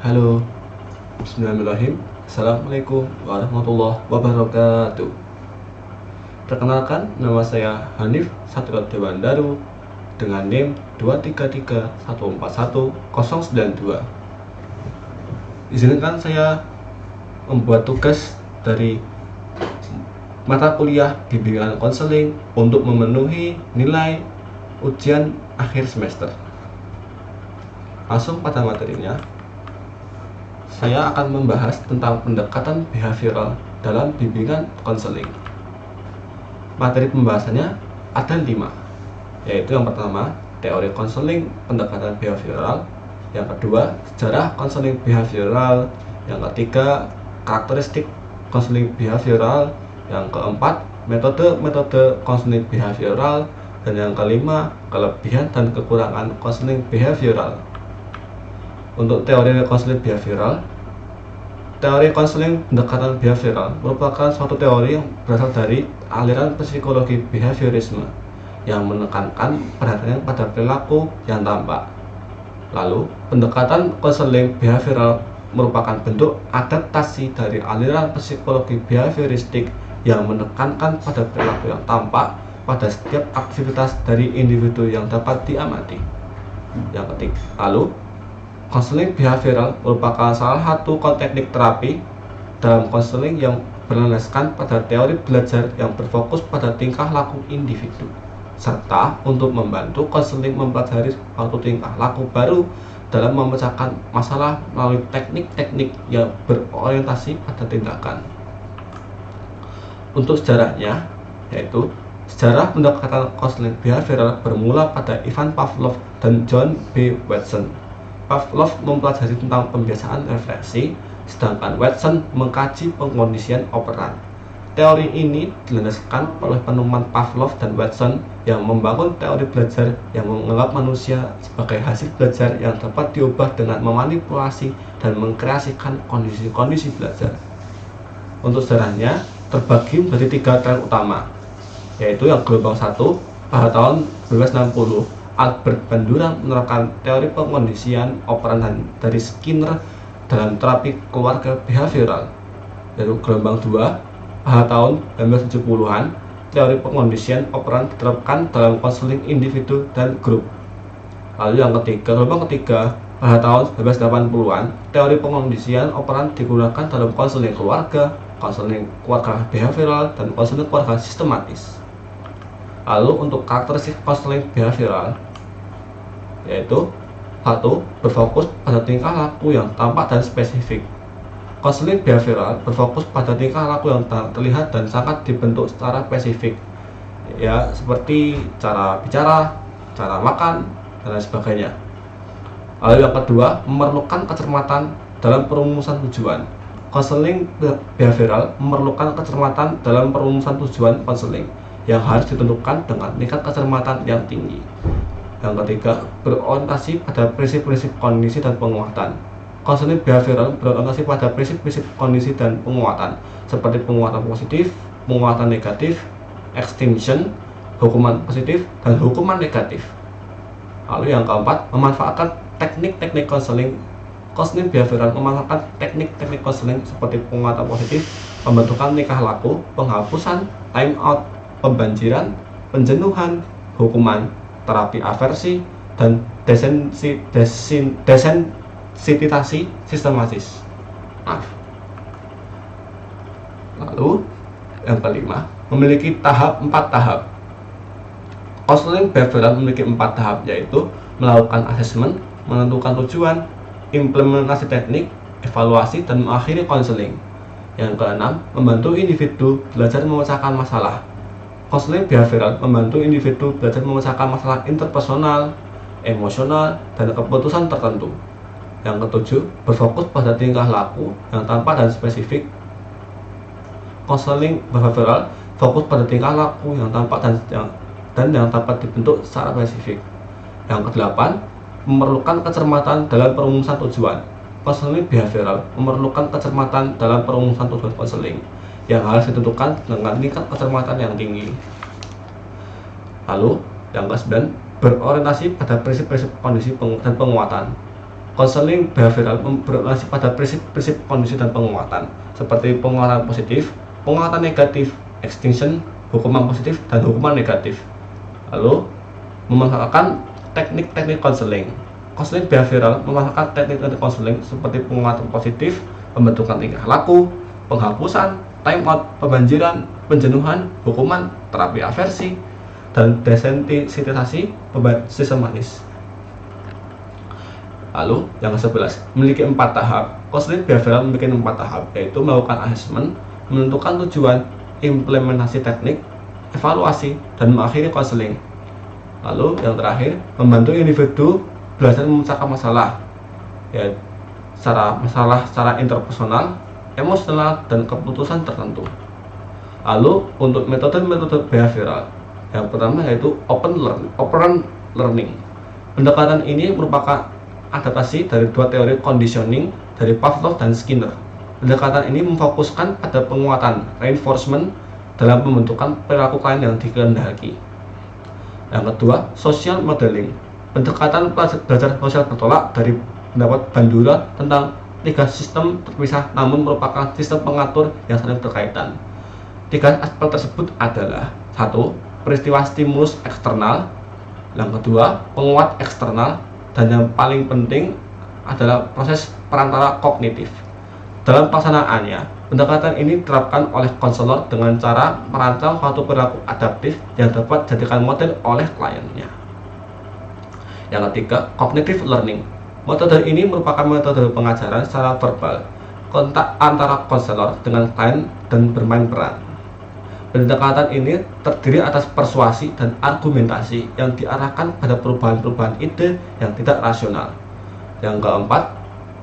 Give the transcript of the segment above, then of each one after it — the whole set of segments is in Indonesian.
Halo, Bismillahirrahmanirrahim. Assalamualaikum warahmatullahi wabarakatuh. Perkenalkan, nama saya Hanif Satrio Dewandaru dengan NIM 233141092. Izinkan saya membuat tugas dari mata kuliah bimbingan konseling untuk memenuhi nilai ujian akhir semester. Langsung pada materinya, saya akan membahas tentang pendekatan behavioral dalam bimbingan konseling. Materi pembahasannya ada 5, yaitu yang pertama, teori konseling pendekatan behavioral, yang kedua, sejarah konseling behavioral, yang ketiga, karakteristik konseling behavioral, yang keempat, metode-metode konseling behavioral, dan yang kelima, kelebihan dan kekurangan konseling behavioral. Untuk teori konseling behavioral, teori konseling pendekatan behavioral merupakan suatu teori yang berasal dari aliran psikologi behaviorisme yang menekankan perhatian pada perilaku yang tampak. Lalu, pendekatan konseling behavioral merupakan bentuk adaptasi dari aliran psikologi behavioristik yang menekankan pada perilaku yang tampak pada setiap aktivitas dari individu yang dapat diamati. Yang ketiga, lalu konseling behavioral merupakan salah satu teknik terapi dalam konseling yang berlandaskan pada teori belajar yang berfokus pada tingkah laku individu, serta untuk membantu konseling mempelajari suatu tingkah laku baru dalam memecahkan masalah melalui teknik-teknik yang berorientasi pada tindakan. Untuk sejarahnya, yaitu sejarah pendekatan konseling behavioral bermula pada Ivan Pavlov dan John B. Watson. Pavlov mempelajari tentang pembiasaan refleksi, sedangkan Watson mengkaji pengkondisian operan. Teori ini dilandaskan oleh penemuan Pavlov dan Watson yang membangun teori belajar yang menganggap manusia sebagai hasil belajar yang dapat diubah dengan memanipulasi dan mengkreasikan kondisi-kondisi belajar. Untuk sejarahnya terbagi menjadi 3 tren utama, yaitu yang gelombang 1 pada tahun 1960. Albert Bandura menerapkan teori pengkondisian operan dari Skinner dalam terapi keluarga behavioral. Yaitu gelombang 2 pada tahun 1970-an, teori pengkondisian operan diterapkan dalam konseling individu dan grup. Lalu yang ketiga, gelombang ketiga pada tahun 1980-an, teori pengkondisian operan digunakan dalam konseling keluarga behavioral, dan konseling keluarga sistematis. Lalu untuk karakteristik konseling behavioral, yaitu 1. Berfokus pada tingkah laku yang tampak dan spesifik. Konseling behavioral berfokus pada tingkah laku yang terlihat dan sangat dibentuk secara spesifik, ya, seperti cara bicara, cara makan, dan lain sebagainya. Lalu yang kedua, memerlukan kecermatan dalam perumusan tujuan. Konseling behavioral memerlukan kecermatan dalam perumusan tujuan konseling yang harus ditentukan dengan tingkat kecermatan yang tinggi. Yang ketiga, berorientasi pada prinsip-prinsip kondisi dan penguatan. Konseling behavioral berorientasi pada prinsip-prinsip kondisi dan penguatan, seperti penguatan positif, penguatan negatif, extinction, hukuman positif, dan hukuman negatif. Lalu yang keempat, memanfaatkan teknik-teknik konseling. Konseling behavioral memanfaatkan teknik-teknik konseling seperti penguatan positif, pembentukan tingkah laku, penghapusan, time out, pembanjiran, penjenuhan, hukuman, terapi aversi, dan desensititasi sistematis. Lalu yang kelima, memiliki 4 tahap. Konseling behavioral memiliki 4 tahap, yaitu melakukan asesmen, menentukan tujuan, implementasi teknik, evaluasi, dan mengakhiri konseling. Yang keenam, membantu individu belajar memecahkan masalah. Konseling behavioral membantu individu belajar memecahkan masalah interpersonal, emosional, dan keputusan tertentu. Yang ketujuh, berfokus pada tingkah laku yang tampak dan spesifik. Konseling behavioral fokus pada tingkah laku yang tampak dan yang dapat dibentuk secara spesifik. Yang kedelapan, memerlukan kecermatan dalam perumusan tujuan. Konseling behavioral memerlukan kecermatan dalam perumusan tujuan konseling yang harus ditentukan dengan tingkat kecermatan yang tinggi. Lalu, yang ke-9, berorientasi pada prinsip-prinsip kondisi dan penguatan. Konseling behavioral berorientasi pada prinsip-prinsip kondisi dan penguatan, seperti penguatan positif, penguatan negatif, extinction, hukuman positif, dan hukuman negatif. Lalu, memanfaatkan teknik-teknik konseling. Konseling behavioral memanfaatkan teknik-teknik konseling seperti penguatan positif, pembentukan tingkah laku, penghapusan, time out, pembanjiran, penjenuhan, hukuman, terapi aversi, dan desensitisasi sistem manis. Lalu yang ke-11, memiliki 4 tahap. Konseling behavioral memiliki 4 tahap, yaitu melakukan assessment, menentukan tujuan, implementasi teknik, evaluasi, dan mengakhiri konseling. Lalu yang terakhir, membantu individu belajar memecahkan masalah, ya, secara interpersonal, emosional, dan keputusan tertentu. Lalu untuk metode-metode behavioral, yang pertama yaitu open learning. Pendekatan ini merupakan adaptasi dari dua teori conditioning dari Pavlov dan Skinner. Pendekatan ini memfokuskan pada penguatan reinforcement dalam pembentukan perilaku klien yang dikehendaki. Yang kedua, social modeling. Pendekatan belajar sosial bertolak dari pendapat Bandura tentang 3 sistem terpisah namun merupakan sistem pengatur yang saling berkaitan. 3 aspek tersebut adalah: 1. Peristiwa stimulus eksternal. Yang kedua, penguat eksternal. Dan yang paling penting adalah proses perantara kognitif. Dalam pelaksanaannya, pendekatan ini diterapkan oleh konselor dengan cara merancang suatu perilaku adaptif yang dapat dijadikan model oleh kliennya. Yang ketiga, cognitive learning. Metode ini merupakan metode pengajaran secara verbal, kontak antara konselor dengan klien dan bermain peran. Pendekatan ini terdiri atas persuasi dan argumentasi yang diarahkan pada perubahan-perubahan ide yang tidak rasional. Yang keempat,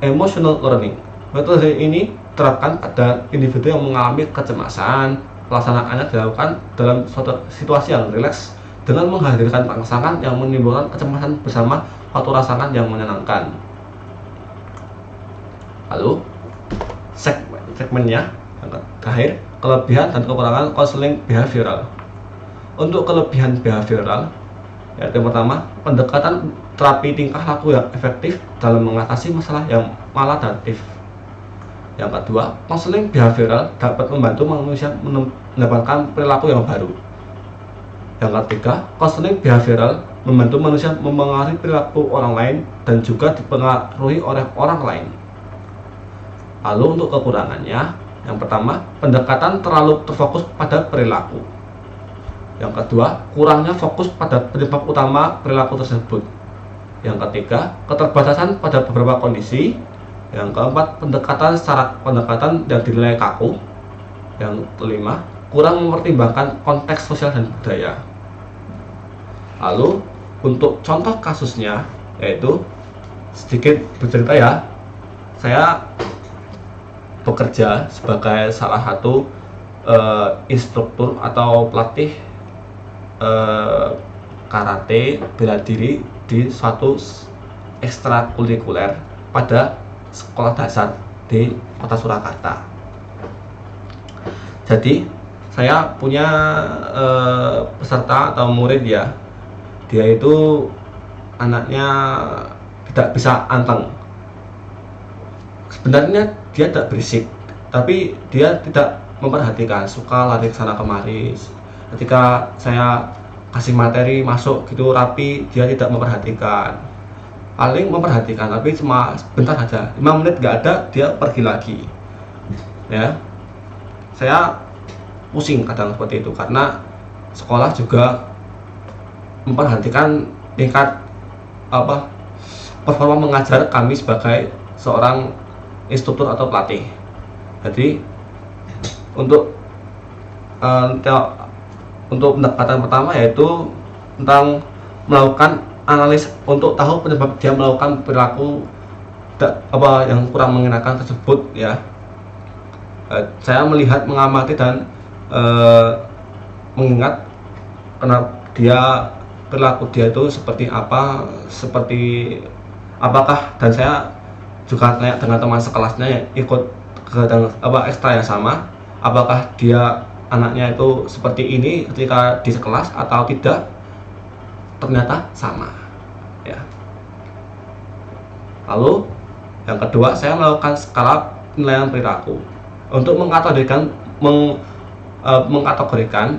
emotional learning. Metode ini diterapkan pada individu yang mengalami kecemasan. Pelaksanaannya dilakukan dalam suatu situasi yang rileks dengan menghadirkan rangsangan yang menimbulkan kecemasan bersama suatu rangsangan yang menyenangkan. Lalu, segmennya yang terakhir, kelebihan dan kekurangan konseling behavioral. Untuk kelebihan behavioral, yaitu yang pertama, pendekatan terapi tingkah laku yang efektif dalam mengatasi masalah yang maladaptif. Yang kedua, konseling behavioral dapat membantu manusia mendapatkan perilaku yang baru. Yang ketiga, konseling behavioral membantu manusia memengaruhi perilaku orang lain dan juga dipengaruhi oleh orang lain. Lalu untuk kekurangannya, yang pertama, pendekatan terlalu terfokus pada perilaku. Yang kedua, kurangnya fokus pada penyebab utama perilaku tersebut. Yang ketiga, keterbatasan pada beberapa kondisi. Yang keempat, pendekatan yang dinilai kaku. Yang kelima, kurang mempertimbangkan konteks sosial dan budaya. Lalu, untuk contoh kasusnya, yaitu sedikit bercerita ya, saya bekerja sebagai salah satu instruktur atau pelatih karate bela diri di suatu ekstrakurikuler pada sekolah dasar di kota Surakarta. Jadi saya punya peserta atau murid ya, dia itu anaknya tidak bisa anteng. Sebenarnya dia tidak berisik, tapi dia tidak memperhatikan, suka lari sana kemari. Ketika saya kasih materi masuk gitu rapi, dia tidak memperhatikan. Paling memperhatikan, tapi cuma sebentar saja, 5 menit nggak ada, dia pergi lagi. Ya, saya pusing kadang seperti itu karena sekolah juga memperhatikan tingkat performa mengajar kami sebagai seorang instruktur atau pelatih. Jadi untuk pendekatan pertama yaitu tentang melakukan analis untuk tahu penyebab dia melakukan perilaku yang kurang mengenakan tersebut ya. Saya melihat, mengamati dan mengingat kenapa perilaku dia itu seperti apa, apakah, dan saya juga tanya dengan teman sekelasnya yang ikut ke ekstra yang sama, apakah dia anaknya itu seperti ini ketika di sekelas atau tidak. Ternyata sama ya. Lalu yang kedua, saya melakukan skala penilaian perilaku untuk mengkategorikan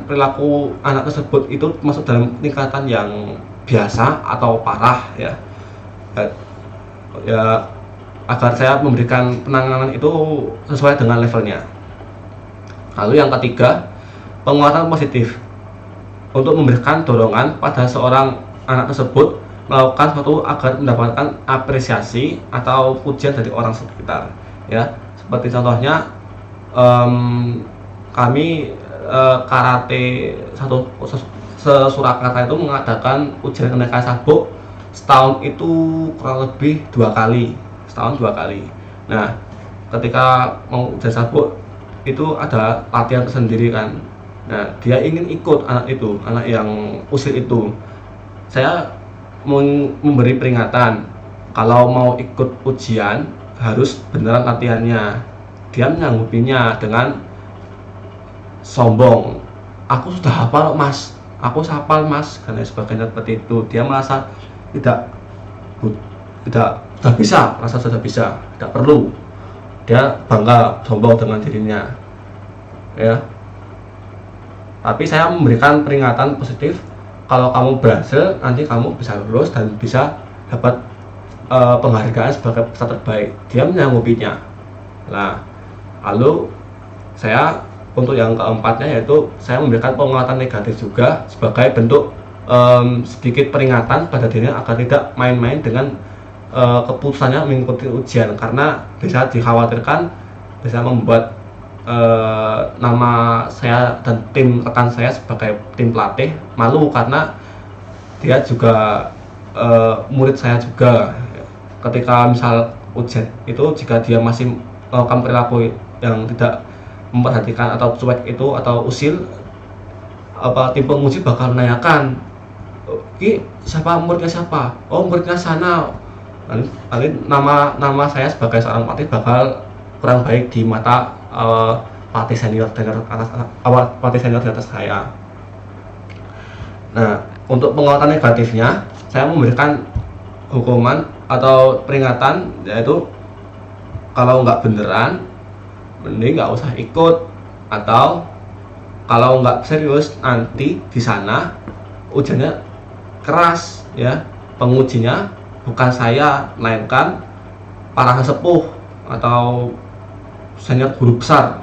perilaku anak tersebut itu masuk dalam tingkatan yang biasa atau parah ya. Ya, agar saya memberikan penanganan itu sesuai dengan levelnya. Lalu yang ketiga, penguatan positif untuk memberikan dorongan pada seorang anak tersebut melakukan sesuatu agar mendapatkan apresiasi atau pujian dari orang sekitar ya. Seperti contohnya kami karate Surakarta itu mengadakan ujian kenaikan sabuk setahun itu kurang lebih 2 kali, setahun 2 kali. Nah, ketika mau ujian sabuk itu ada latihan tersendiri kan. Nah, dia ingin ikut anak yang usil itu. Saya memberi peringatan kalau mau ikut ujian harus beneran latihannya. Dia menyanggupinya dengan sombong, aku sudah hafal mas, aku hafal mas, dan sebagainya seperti itu. Dia merasa sudah bisa, merasa sudah bisa, tidak perlu. Dia bangga, sombong dengan dirinya ya. Tapi saya memberikan peringatan positif, kalau kamu berhasil nanti kamu bisa lulus dan bisa dapat penghargaan sebagai peserta terbaik. Dia menyanggupinya. Nah, lalu saya untuk yang keempatnya yaitu saya memberikan penguatan negatif juga sebagai bentuk sedikit peringatan pada dirinya agar tidak main-main dengan keputusannya mengikuti ujian, karena bisa dikhawatirkan bisa membuat nama saya dan tim rekan saya sebagai tim pelatih malu, karena dia juga murid saya juga. Ketika misal ujian itu jika dia masih melakukan perilaku yang tidak memperhatikan atau cuek itu atau usil, tim penguji bakal menanyakan, siapa muridnya siapa? Oh, muridnya sana. Nanti nama saya sebagai seorang pelatih bakal kurang baik di mata pelatih senior di atas saya. Nah, untuk penguatan negatifnya saya memberikan hukuman atau peringatan, yaitu kalau nggak beneran mending nggak usah ikut, atau kalau nggak serius nanti di sana ujiannya keras ya, pengujinya bukan saya melainkan para sesepuh atau senior guru besar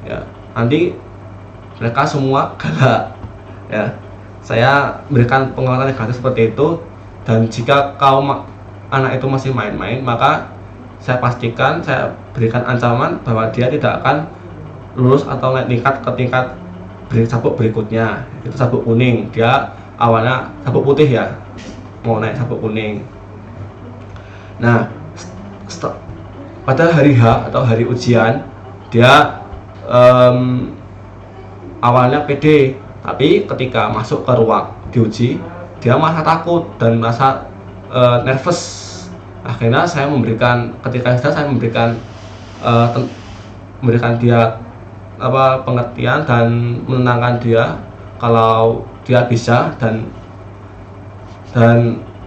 ya, nanti mereka semua galak ya. Saya berikan penguatan negatif seperti itu, dan jika anak itu masih main-main, maka saya pastikan saya berikan ancaman bahwa dia tidak akan lulus atau naik tingkat ke tingkat sabuk berikutnya, itu sabuk kuning. Dia awalnya sabuk putih ya, mau naik sabuk kuning. Nah, pada hari H atau hari ujian dia awalnya pede, tapi ketika masuk ke ruang diuji dia merasa takut dan merasa nervous. Akhirnya saya memberikan dia pengertian dan menenangkan dia kalau dia bisa, dan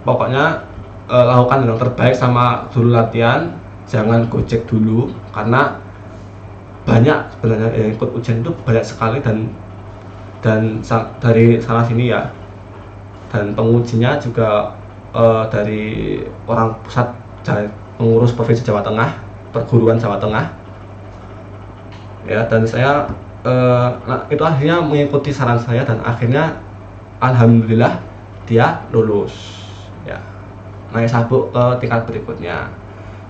pokoknya lakukan yang terbaik sama dulu latihan, jangan gojek dulu, karena banyak sebenarnya yang ikut ujian itu banyak sekali, dan dari sana sini ya, dan pengujinya juga dari orang pusat pengurus provinsi Jawa Tengah, perguruan Jawa Tengah ya. Dan saya itu akhirnya mengikuti saran saya, dan akhirnya alhamdulillah dia lulus ya, naik sabuk ke tingkat berikutnya.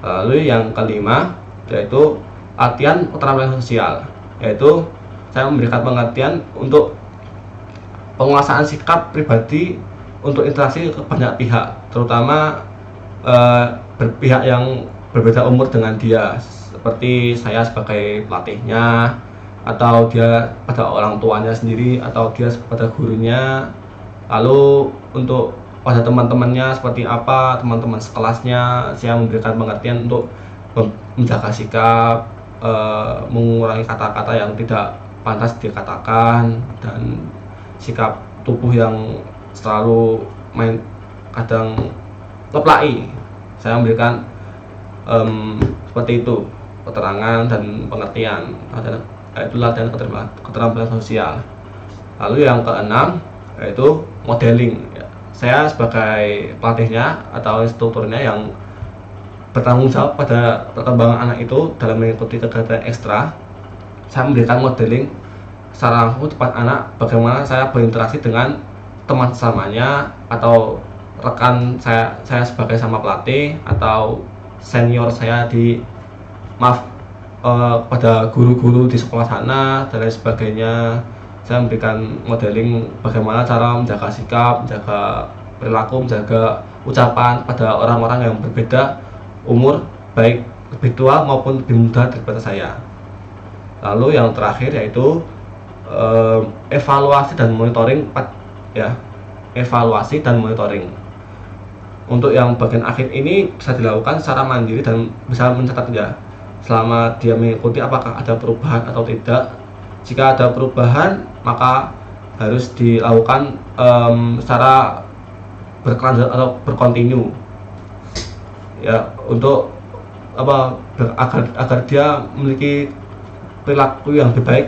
Lalu yang kelima yaitu latihan keterampilan sosial, yaitu saya memberikan pengertian untuk penguasaan sikap pribadi untuk interaksi ke banyak pihak, terutama pihak yang berbeda umur dengan dia, seperti saya sebagai pelatihnya, atau dia pada orang tuanya sendiri, atau dia pada gurunya. Lalu untuk pada teman-temannya seperti apa, teman-teman sekelasnya, saya memberikan pengertian untuk menjaga sikap, mengurangi kata-kata yang tidak pantas dikatakan, dan sikap tubuh yang selalu kadang leplai. Saya memberikan Seperti itu keterangan dan pengertian. Itu latihan keterampilan sosial. Lalu yang keenam yaitu modeling. Saya sebagai pelatihnya atau instrukturnya yang bertanggung jawab pada perkembangan anak itu dalam mengikuti kegiatan ekstra, saya memberikan modeling secara langsung depan anak bagaimana saya berinteraksi dengan teman sesamanya atau rekan saya sebagai sama pelatih atau senior saya pada guru-guru di sekolah sana dan lain sebagainya. Saya memberikan modeling bagaimana cara menjaga sikap, menjaga perilaku, menjaga ucapan pada orang-orang yang berbeda umur, baik lebih tua maupun lebih muda daripada saya. Lalu yang terakhir yaitu evaluasi dan monitoring, evaluasi dan monitoring. Untuk yang bagian akhir ini bisa dilakukan secara mandiri dan bisa mencatatnya selama dia mengikuti apakah ada perubahan atau tidak. Jika ada perubahan maka harus dilakukan secara berkelanjutan atau berkontinu, ya, untuk agar dia memiliki perilaku yang lebih baik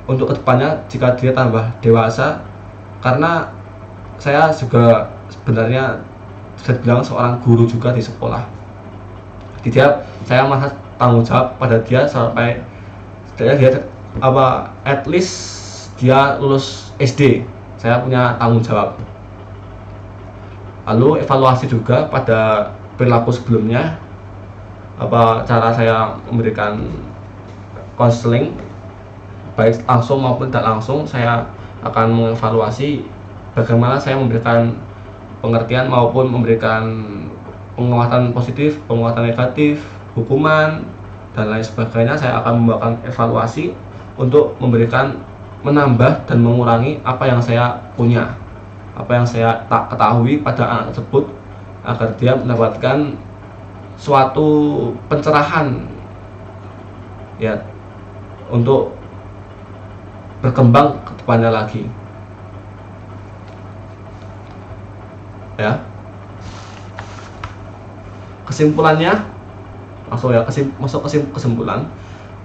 untuk kedepannya jika dia tambah dewasa. Karena saya juga sebenarnya bisa dibilang seorang guru juga di sekolah, jadi saya merasa tanggung jawab pada dia sampai dia at least dia lulus SD, saya punya tanggung jawab. Lalu evaluasi juga pada perilaku sebelumnya, cara saya memberikan konseling baik langsung maupun tidak langsung. Saya akan mengevaluasi bagaimana saya memberikan pengertian maupun memberikan penguatan positif, penguatan negatif, hukuman dan lain sebagainya. Saya akan membawakan evaluasi untuk menambah dan mengurangi apa yang saya punya, apa yang saya tak ketahui pada anak tersebut, agar dia mendapatkan suatu pencerahan, ya, untuk berkembang ke depannya lagi, ya. Kesimpulannya, langsung ya masuk kesimpulan.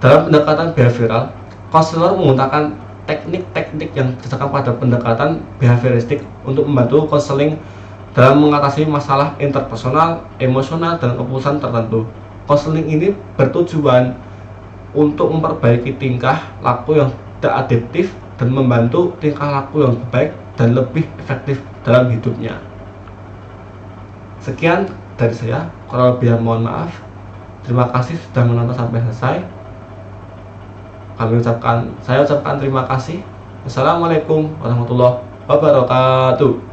Dalam pendekatan behavioral, konselor menggunakan teknik-teknik yang didasarkan pada pendekatan behavioristik untuk membantu konseling dalam mengatasi masalah interpersonal, emosional, dan keputusan tertentu. Konseling ini bertujuan untuk memperbaiki tingkah laku yang tidak adaptif dan membantu tingkah laku yang lebih baik dan lebih efektif dalam hidupnya. Sekian dari saya, kurang lebih mohon maaf. Terima kasih sudah menonton sampai selesai. Saya ucapkan terima kasih. Wassalamualaikum warahmatullahi wabarakatuh.